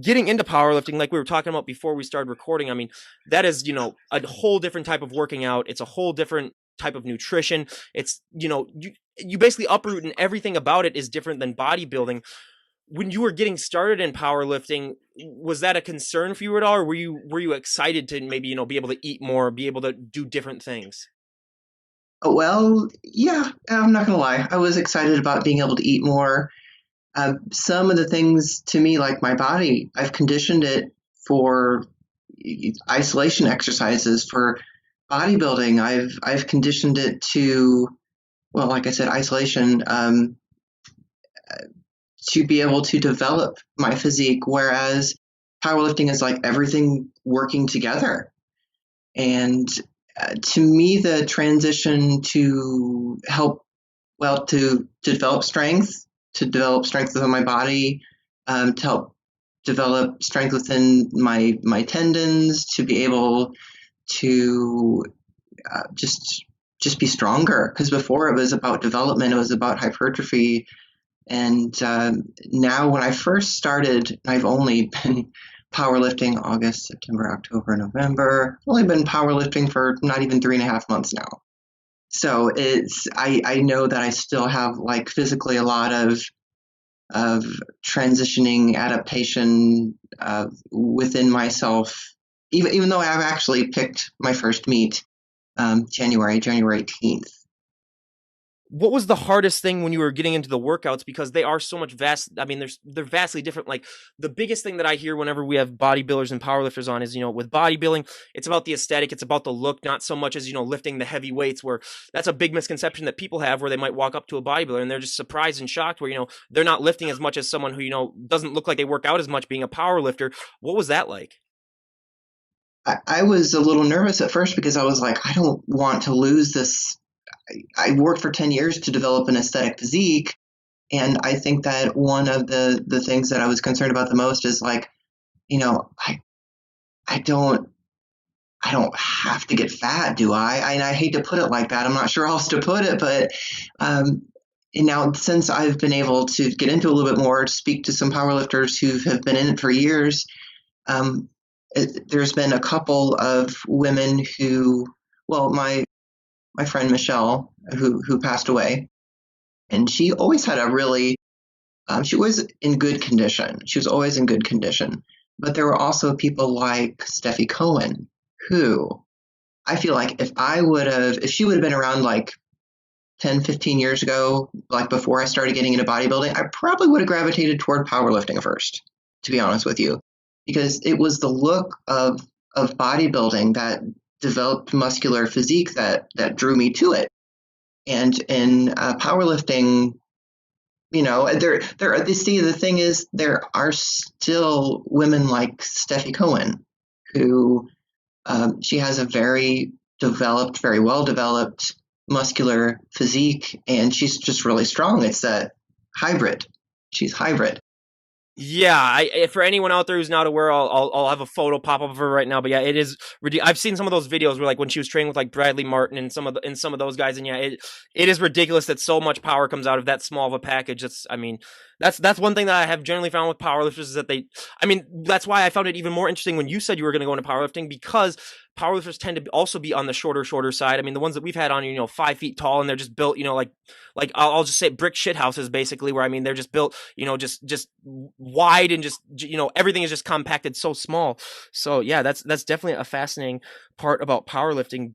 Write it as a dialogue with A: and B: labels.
A: getting into powerlifting, like we were talking about before we started recording, I mean, that is, a whole different type of working out. It's a whole different type of nutrition. It's, you basically uproot, and everything about it is different than bodybuilding. When you were getting started in powerlifting, was that a concern for you at all, or were you excited to maybe, be able to eat more, be able to do different things?
B: Well, yeah, I'm not gonna lie. I was excited about being able to eat more. Some of the things to me, like my body, I've conditioned it for isolation exercises for bodybuilding. I've conditioned it to, well, like I said, isolation, to be able to develop my physique. Whereas powerlifting is like everything working together. And to me, the transition to help, well, to develop strength within my body, to help develop strength within my tendons, to be able to just be stronger. Because before it was about development, it was about hypertrophy. And now, when I first started, I've only been powerlifting August, September, October, November. I've only been powerlifting for not even 3.5 months now. So I know that I still have like physically a lot of transitioning adaptation within myself, even though I've actually picked my first meet January 18th.
A: What was the hardest thing when you were getting into the workouts, because they are so much vast? I mean, they're vastly different. Like, the biggest thing that I hear whenever we have bodybuilders and powerlifters on is, with bodybuilding, it's about the aesthetic, it's about the look, not so much as, lifting the heavy weights, where that's a big misconception that people have, where they might walk up to a bodybuilder and they're just surprised and shocked, where, they're not lifting as much as someone who, doesn't look like they work out as much, being a powerlifter. What was that like?
B: I was a little nervous at first because I was like, I don't want to lose this. I worked for 10 years to develop an aesthetic physique. And I think that one of the things that I was concerned about the most is like, you know, I, I don't, I don't have to get fat, do I? And I hate to put it like that. I'm not sure how else to put it, but, um, and now since I've been able to get into a little bit more, speak to some powerlifters who have been in it for years, um, there's been a couple of women who, well, my friend Michelle, who passed away, and she always had a really, she was in good condition. She was always in good condition. But there were also people like Steffi Cohen, who I feel like if she would have been around like 10, 15 years ago, like before I started getting into bodybuilding, I probably would have gravitated toward powerlifting first, to be honest with you, because it was the look of bodybuilding that developed muscular physique that drew me to it. And in powerlifting, the thing is, there are still women like Steffi Cohen, who she has a very well developed muscular physique, and she's just really strong. It's that hybrid. She's hybrid.
A: Yeah, for anyone out there who's not aware, I'll have a photo pop up of her right now. But yeah, it is ridiculous. I've seen some of those videos where, like, when she was training with like Bradley Martin and some of those guys, and yeah, it is ridiculous that so much power comes out of that small of a package. I mean, that's one thing that I have generally found with powerlifters, is that I mean, that's why I found it even more interesting when you said you were going to go into powerlifting, because powerlifters tend to also be on the shorter side. I mean, the ones that we've had on, 5 feet tall, and they're just built, like I'll just say brick shit houses, basically, where, I mean, they're just built, just wide, and just, everything is just compacted so small. So yeah, that's definitely a fascinating part about powerlifting.